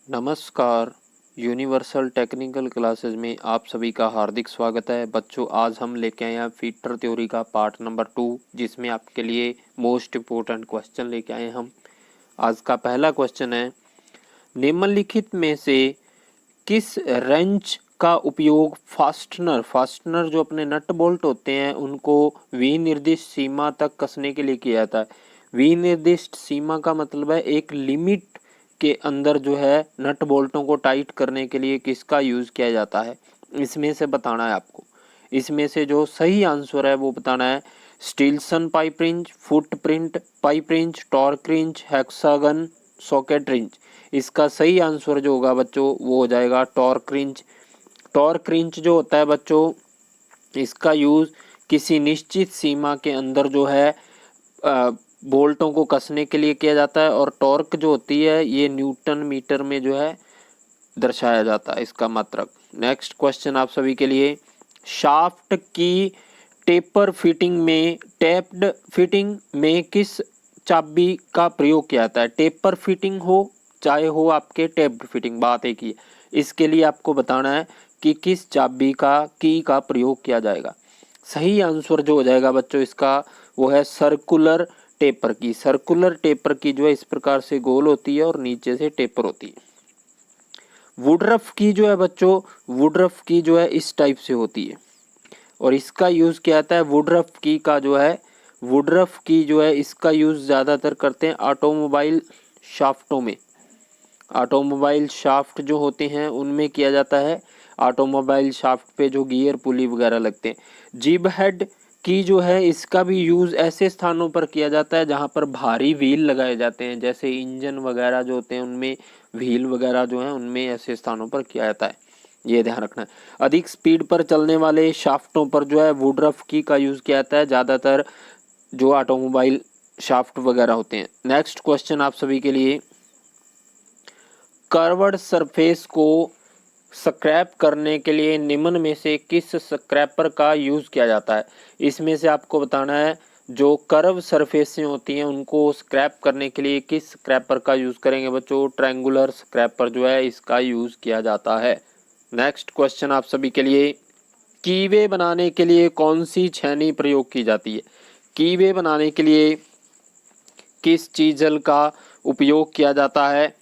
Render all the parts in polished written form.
नमस्कार। Universal technical classes में आप सभी का हार्दिक स्वागत है। बच्चों, आज हम लेके आए हैं फीटर थ्योरी का पार्ट नंबर 2, जिसमें आपके लिए मोस्ट इम्पोर्टेंट क्वेश्चन लेके आए हैं हम। आज का पहला क्वेश्चन है, निम्नलिखित में से किस रेंच का उपयोग फास्टनर जो अपने नट बोल्ट होते हैं उनको विनिर्दिष्ट सीमा तक कसने के लिए किया जाता है। विनिर्दिष्ट सीमा का मतलब है एक लिमिट के अंदर जो है नट बोल्टों को टाइट करने के लिए किसका यूज किया जाता है, इसमें से बताना है आपको। इसमें से जो सही आंसर है वो बताना है। Stillson pipe wrench, footprint pipe wrench, torque wrench, hexagon socket wrench. इसका सही आंसर जो होगा बच्चों वो हो जाएगा टॉर्क रिंच। टॉर्क रिंच जो होता है बच्चों, इसका यूज किसी निश्चित सीमा के अंदर जो है बोल्टों को कसने के लिए किया जाता है, और टॉर्क जो होती है ये न्यूटन मीटर में जो है दर्शाया जाता है इसका मात्रक। नेक्स्ट क्वेश्चन आप सभी के लिए, शाफ्ट की टेपर फिटिंग में टैप्ड फिटिंग में किस चाबी का प्रयोग किया जाता है। टेपर फिटिंग हो चाहे हो आपके टैप्ड फिटिंग, बात एक ही है। इसके लिए आपको बताना है कि किस चाबी का की का प्रयोग किया जाएगा। सही आंसर जो हो जाएगा बच्चों इसका वो है सर्कुलर टेपर की। सर्कुलर टेपर की जो है इस प्रकार से गोल होती है और नीचे से टेपर होती है। वुडरफ की जो है बच्चों, वुडरफ की जो है इस टाइप से होती है, और इसका यूज क्या आता है। वुडरफ की का जो है, वुडरफ की जो है इसका यूज ज्यादातर करते हैं ऑटोमोबाइल शाफ्टों में। ऑटोमोबाइल शाफ्ट जो होते हैं उनमें किया जाता है। ऑटोमोबाइल शाफ्ट पे जो गियर पुली वगैरह लगते हैं। जिब हेड की जो है इसका भी यूज ऐसे स्थानों पर किया जाता है जहां पर भारी व्हील लगाए जाते हैं, जैसे इंजन वगैरह जो होते हैं उनमें व्हील वगैरह जो है उनमें ऐसे स्थानों पर किया जाता है, ये ध्यान रखना है। अधिक स्पीड पर चलने वाले शाफ्टों पर जो है वुडरफ की का यूज किया जाता है, ज्यादातर जो ऑटोमोबाइल शाफ्ट वगैरह होते हैं। नेक्स्ट क्वेश्चन आप सभी के लिए, कर्व्ड सरफेस को स्क्रैप करने के लिए निम्न में से किस स्क्रैपर का यूज किया जाता है। इसमें से आपको बताना है जो कर्व सरफेसें होती हैं उनको स्क्रैप करने के लिए किस स्क्रैपर का यूज करेंगे बच्चों। ट्रायंगुलर स्क्रैपर जो है इसका यूज किया जाता है। नेक्स्ट क्वेश्चन आप सभी के लिए, कीवे बनाने के लिए कौन सी छेनी प्रयोग की जाती है। कीवे बनाने के लिए किस चीजल का उपयोग किया जाता है।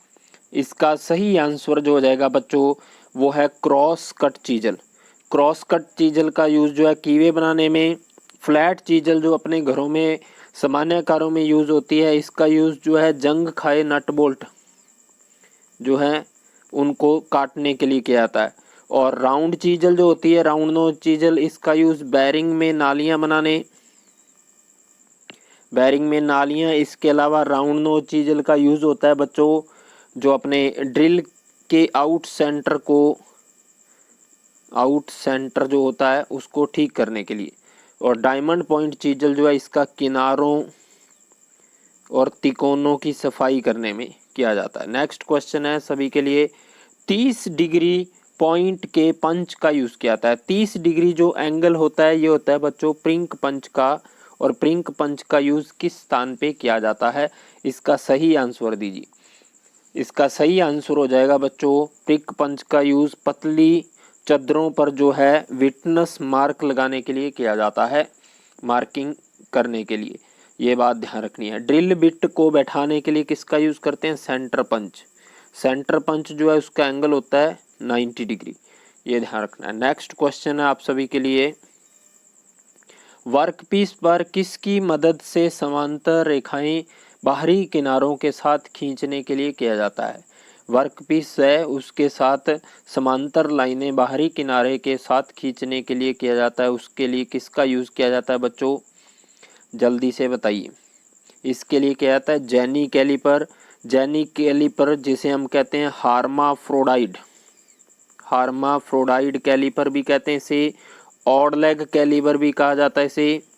इसका सही आंसर जो हो जाएगा बच्चों वो है cross cut chisel. Cross cut chisel का यूज जो है कीवे बनाने में। फ्लैट चीजल जो अपने घरों में सामान्य कारों में यूज होती है, इसका यूज जो है जंग खाए नट बोल्ट जो है उनको काटने के लिए किया जाता है। और राउंड चीजल जो होती है, राउंड नोज चीजल, इसका यूज बैरिंग में नालियां बनाने, बैरिंग में नालियां। इसके अलावा राउंड नोज चीजल का यूज होता है बच्चों जो अपने ड्रिल के आउट सेंटर जो होता है उसको ठीक करने के लिए। और डायमंड पॉइंट चीजल जो है इसका किनारों और तिकोनों की सफाई करने में किया जाता है। नेक्स्ट क्वेश्चन है सभी के लिए, 30 डिग्री पॉइंट के पंच का यूज किया जाता है। 30 डिग्री जो एंगल होता है ये होता है बच्चों प्रिंक पंच का, और प्रिंक पंच का यूज किस स्थान पे किया जाता है। इसका सही आंसर दीजिए। इसका सही आंसर हो जाएगा बच्चों प्रिंक पंच का यूज पतली चद्दरों पर जो है विटनेस मार्क लगाने के लिए किया जाता है, मार्किंग करने के लिए, ये बात ध्यान रखनी है। ड्रिल बिट को बैठाने के लिए किसका यूज करते हैं, सेंटर पंच। सेंटर पंच जो है उसका एंगल होता है 90 डिग्री, ये ध्यान रखना है। नेक्स्ट क्वेश्चन है आप सभी के लिए, वर्कपीस पर किसकी मदद से समांतर रेखाएं बाहरी किनारों के साथ खींचने के लिए किया जाता है। वर्कपीस है उसके साथ समांतर लाइनें बाहरी किनारे के साथ खींचने के लिए किया जाता है, उसके लिए किसका यूज किया जाता है bच्चों, जल्दी से बताइए। इसके लिए किया जाता है जेनी कैलिपर। जेनी कैलिपर जिसे हम कहते हैं हार्माफ्रोडाइड, हार्माफ्रोडाइड कैलिपर भी कहते हैं इसे, ऑड लेग कैलिपर भी कहा जाता है इसे,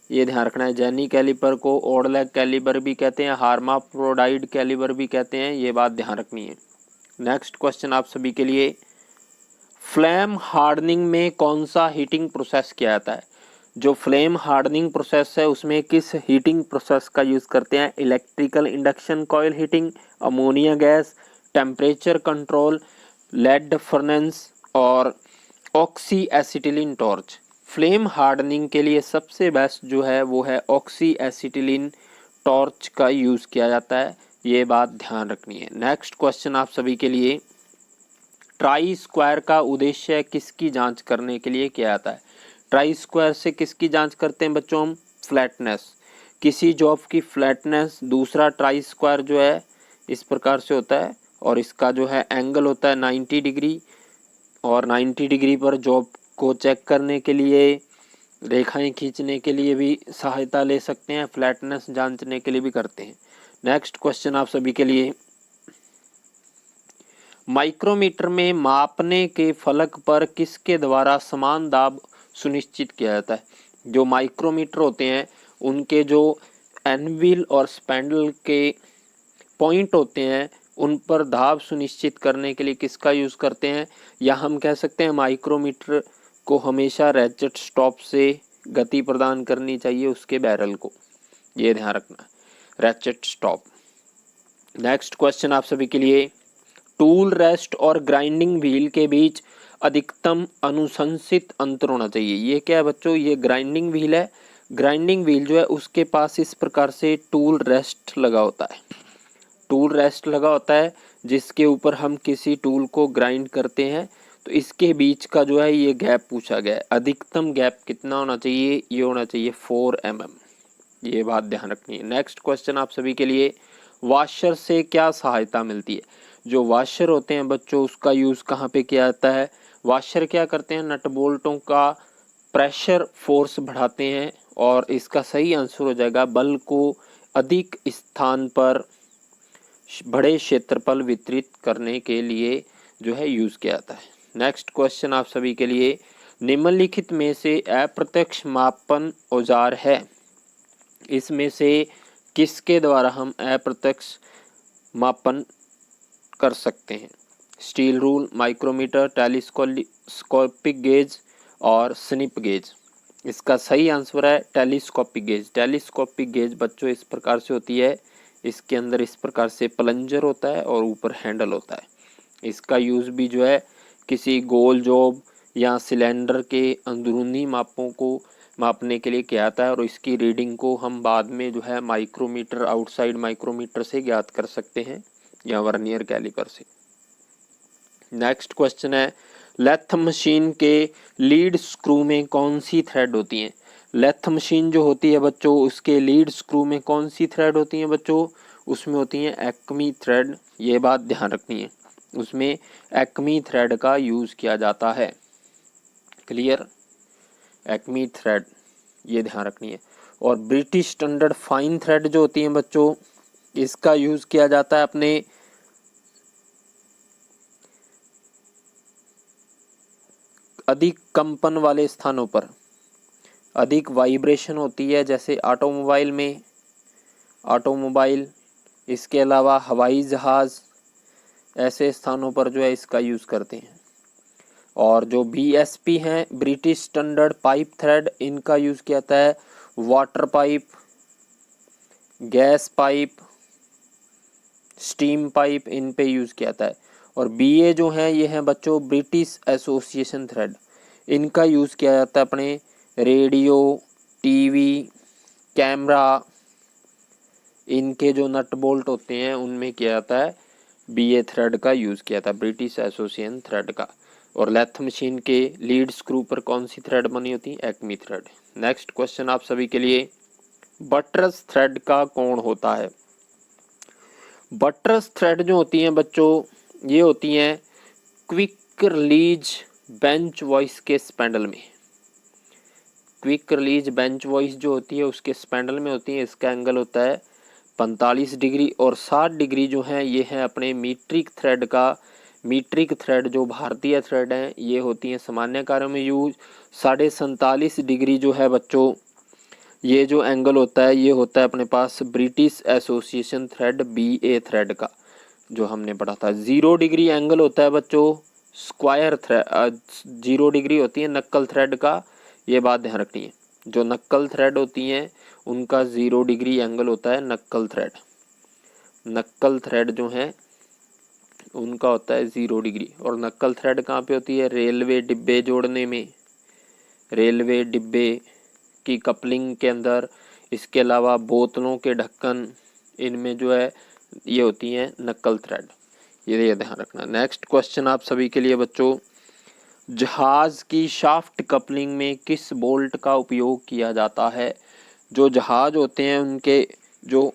ये ध्यान रखना है। जेनी कैलिपर को ऑड लेग कैलिपर भी कहते हैं, हार्माफ्रोडाइड कैलिपर भी कहते हैं, ये बात ध्यान रखनी है। नेक्स्ट क्वेश्चन आप सभी के लिए, फ्लेम हार्डनिंग में कौन सा हीटिंग प्रोसेस किया जाता है। जो फ्लेम हार्डनिंग प्रोसेस है उसमें किस हीटिंग प्रोसेस का यूज करते हैं। Electrical induction coil heating, ammonia gas, temperature control, lead furnace और oxy acetylene torch. Flame hardening के लिए सबसे बेस्ट जो है वो है ऑक्सी एसिटिलीन टॉर्च का यूज़ किया जाता है, ये बात ध्यान रखनी है। नेक्स्ट क्वेश्चन आप सभी के लिए, ट्राई स्क्वायर का उद्देश्य किसकी जांच करने के लिए किया जाता है? ट्राई स्क्वायर से किसकी जांच करते हैं बच्चों हम? फ्लैटनेस, किसी जॉब की फ्लैटनेस। दूसरा ट्राई स्क्वायर जो है इस प्रकार से होता है और इसका जो है एंगल होता है 90 डिग्री, और 90 डिग्री पर जॉब को चेक करने के लिए, रेखाएं खींचने के लिए भी सहायता ले सकते हैं, फ्लैटनेस जांचने के लिए भी करते हैं। नेक्स्ट क्वेश्चन आप सभी के लिए, माइक्रोमीटर में मापने के फलक पर किसके द्वारा समान दाब सुनिश्चित किया जाता है? जो माइक्रोमीटर होते हैं उनके जो एनविल और स्पैंडल के पॉइंट होते हैं उन पर दाब सुनिश्चित करने के लिए किसका यूज़ करते हैं? या हम कह सकते हैं माइक्रोमीटर को हमेशा रैचेट स्टॉप से गति प्रदान करनी चाहिए उसके बैरल को, ये ध्यान रखना, रैचेट स्टॉप। नेक्स्ट क्वेश्चन आप सभी के लिए, टूल रेस्ट और ग्राइंडिंग व्हील के बीच अधिकतम अनुशंसित अंतर होना चाहिए। ये क्या है बच्चों? ये ग्राइंडिंग व्हील है। ग्राइंडिंग व्हील जो है उसके पास इस प्रकार से टूल रेस्ट लगा होता है, टूल रेस्ट लगा होता है जिसके ऊपर हम किसी टूल को ग्राइंड करते हैं। तो इसके बीच का जो है ये गैप पूछा गया है, अधिकतम गैप कितना होना चाहिए? ये होना चाहिए 4 mm, ये बात ध्यान रखनी है। नेक्स्ट क्वेश्चन आप सभी के लिए, वॉशर से क्या सहायता मिलती है? जो वॉशर होते हैं बच्चों उसका यूज़ कहाँ पे किया जाता है? वॉशर क्या करते हैं? नट बोल्टों का प्रेशर फोर्स बढ़ाते हैं, और इसका सही आंसर हो जाएगा बल को अधिक स्थान पर बड़े क्षेत्रफल वितरित करने के लिए जो है यूज़ किया जाता है। नेक्स्ट क्वेश्चन आप सभी के लिए, निम्नलिखित में से अप्रत्यक्ष मापन औजार है, इसमें से किसके द्वारा हम अप्रत्यक्ष मापन कर सकते हैं? Steel rule, micrometer, telescopic gauge और स्निप गेज। इसका सही आंसर है टेलीस्कोपिक गेज। टेलीस्कोपिक गेज बच्चों इस प्रकार से होती है, इसके अंदर इस प्रकार से प्लंजर होता है और ऊपर हैंडल होता है। इसका यूज़ भी जो है किसी गोल जॉब या सिलेंडर के अंदरूनी मापों को मापने के लिए किया जाता है, और इसकी रीडिंग को हम बाद में जो है माइक्रोमीटर, आउटसाइड माइक्रोमीटर से ज्ञात कर सकते हैं या वर्नियर कैलिपर से। नेक्स्ट क्वेश्चन है, लेथ मशीन के लीड स्क्रू में कौन सी थ्रेड होती है? लेथ मशीन जो होती है बच्चों उसके लीड स्क्रू में कौन सी थ्रेड होती है बच्चों? उसमें होती है एक्मी थ्रेड, ये बात ध्यान रखनी है, उसमें एक्मी थ्रेड का यूज़ किया जाता है। क्लियर? एक्मी थ्रेड, ये ध्यान रखनी है। और ब्रिटिश स्टैंडर्ड फाइन थ्रेड जो होती है बच्चों इसका यूज़ किया जाता है अपने अधिक कंपन वाले स्थानों पर, अधिक वाइब्रेशन होती है, जैसे ऑटोमोबाइल में, ऑटोमोबाइल, इसके अलावा हवाई जहाज़, ऐसे स्थानों पर जो है इसका यूज़ करते हैं। और जो BSP हैं, ब्रिटिश स्टैंडर्ड पाइप थ्रेड, इनका यूज़ किया जाता है water pipe, gas pipe, steam pipe, इन पे यूज़ किया जाता है। और BA जो हैं ये हैं बच्चों ब्रिटिश एसोसिएशन थ्रेड, इनका यूज़ किया जाता है अपने रेडियो, टीवी, कैमरा, इनके जो नट बोल्ट होते हैं उनमें किया जाता है BA थ्रेड का यूज़ किया था, ब्रिटिश एसोसिएशन थ्रेड का। और लेथ मशीन के लीड स्क्रू पर कौन सी थ्रेड बनी होती है? Acme thread. नेक्स्ट क्वेश्चन आप सभी के लिए, बटरस थ्रेड का कोण होता है? बटरस थ्रेड जो होती हैं बच्चों ये होती हैं क्विक रिलीज बेंच वॉइस के स्पैंडल में। क्विक रिलीज बेंच वॉइस जो होती है उसके स्पैंडल में होती है, इसका एंगल होता है 45 डिग्री, और 60 डिग्री जो है ये है अपने मीट्रिक थ्रेड का। मीट्रिक थ्रेड जो भारतीय थ्रेड हैं ये होती हैं सामान्य कार्यों में यूज। 47.5 डिग्री जो है बच्चों ये जो एंगल होता है ये होता है अपने पास British association thread BA thread का, जो हमने पढ़ा था। 0 डिग्री एंगल होता है बच्चों स्क्वायर थ्रेड, 0 डिग्री होती है नक्कल थ्रेड का, ये बात ध्यान रखनी है। जो नक्कल थ्रेड होती हैं उनका 0 डिग्री एंगल होता है नक्कल थ्रेड। नक्कल थ्रेड जो है उनका होता है 0 डिग्री। और नक्कल थ्रेड कहाँ पे होती है? रेलवे डिब्बे जोड़ने में, रेलवे डिब्बे की कपलिंग के अंदर। इसके अलावा बोतलों के ढक्कन, इनमें जो है ये होती हैं नक्कल थ्रेड, ये ध्यान रखना। नेक्स्ट क्वेश्चन आप सभी के लिए बच्चों, जहाज की शाफ्ट कपलिंग में किस बोल्ट का उपयोग किया जाता है? जो जहाज होते हैं उनके, जो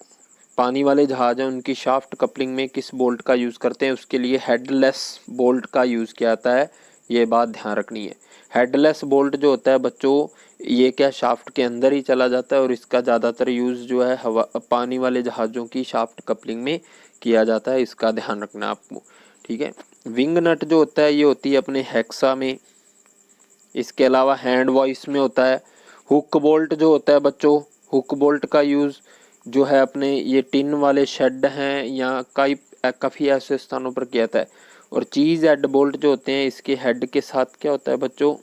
पानी वाले जहाज हैं उनकी शाफ्ट कपलिंग में किस बोल्ट का यूज़ करते हैं? उसके लिए हेडलेस बोल्ट का यूज़ किया जाता है, ये बात ध्यान रखनी है। हेडलेस बोल्ट जो होता है बच्चों, ये क्या शाफ्ट के अंदर ही चला जाता है और इसका ज़्यादातर यूज़ जो है पानी वाले जहाज़ों की शाफ्ट कपलिंग में किया जाता है, इसका ध्यान रखना आपको, ठीक है। विंग नट जो होता है ये होती है अपने हेक्सा में। इसके अलावा हैंड वॉइस में होता है। हुक बोल्ट जो होता है बच्चों, हुक बोल्ट का यूज़ जो है अपने ये टिन वाले शेड हैं या काफ़ी ऐसे स्थानों पर किया जाता है। और चीज़ हेड बोल्ट जो होते हैं, इसके हेड के साथ क्या होता है बच्चों,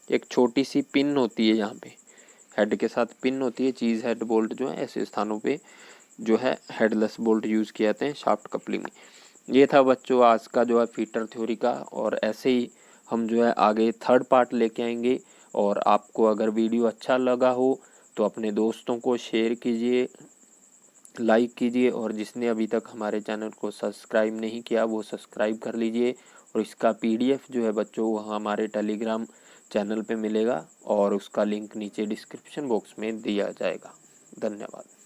एक छोटी सी पिन होती है, यहाँ पे हेड के साथ पिन होती है। चीज़ हेड बोल्ट जो है ऐसे स्थानों पे जो है हेडलेस बोल्ट यूज़ किए जाते हैं शाफ्ट कपलिंग में। ये था बच्चों आज का जो है फीटर थ्योरी का, और ऐसे ही हम जो है आगे थर्ड पार्ट लेके आएंगे। और आपको अगर वीडियो अच्छा लगा हो तो अपने दोस्तों को शेयर कीजिए, लाइक कीजिए, और जिसने अभी तक हमारे चैनल को सब्सक्राइब नहीं किया वो सब्सक्राइब कर लीजिए। और इसका PDF जो है बच्चों वो हमारे टेलीग्राम चैनल पे मिलेगा, और उसका लिंक नीचे डिस्क्रिप्शन बॉक्स में दिया जाएगा। धन्यवाद।